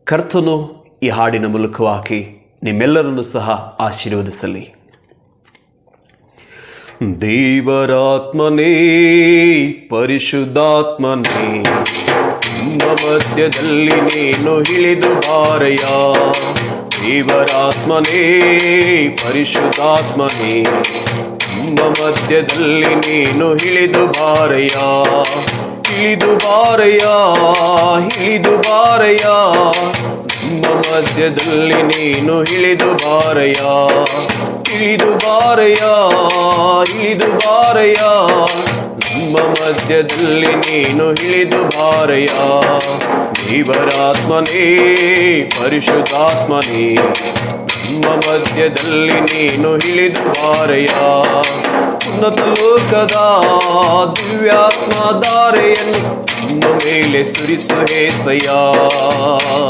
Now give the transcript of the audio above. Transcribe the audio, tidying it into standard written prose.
ಕರ್ತನು ಈ ಹಾಡಿನ ಮೂಲಕವಾಗಿ ನಿಮ್ಮೆಲ್ಲರನ್ನು ಸಹ ಆಶೀರ್ವದಿಸಲಿ. ದೇವರಾತ್ಮನೇ, ಪರಿಶುದ್ಧಾತ್ಮನೇ, ನಮ್ಮ ಮಧ್ಯದಲ್ಲಿ ನೀನು ಇಳಿದು ಬಾರಯ್ಯ. ದೇವರಾತ್ಮನೇ, ಪರಿಶುದ್ಧಾತ್ಮನೇ, ನಮ್ಮ ಮಧ್ಯದಲ್ಲಿ ನೀನು ಇಳಿದು ಬಾರಯ್ಯ. ಇಳಿದು ಬಾರಯ್ಯ, ಇಳಿದು ಬಾರಯ್ಯ, ನಮ್ಮ ಮಧ್ಯದಲ್ಲಿ ನೀನು ಇಳಿದು ಬಾರಯ್ಯ. ಇಳಿದು ಬಾರಯ್ಯ, ಇಳಿದು ಬಾರಯ್ಯ, ನಮ್ಮ ಮಧ್ಯದಲ್ಲಿ ನೀನು ಇಳಿದು ಬಾರಯ್ಯ. ದೇವರಾತ್ಮನೇ, ಪರಿಶುದ್ಧಾತ್ಮನೇ, ನಮ್ಮ ಮಧ್ಯದಲ್ಲಿ ನೀನು ಇಳಿದು ಬಾರಯ್ಯ. ಉನ್ನತ ಲೋಕದ ದಿವ್ಯಾತ್ಮ ಧಾರೆಯನ್ನು ನಮ್ಮ ಮೇಲೆ ಸುರಿಸು ಏಸಯ್ಯ.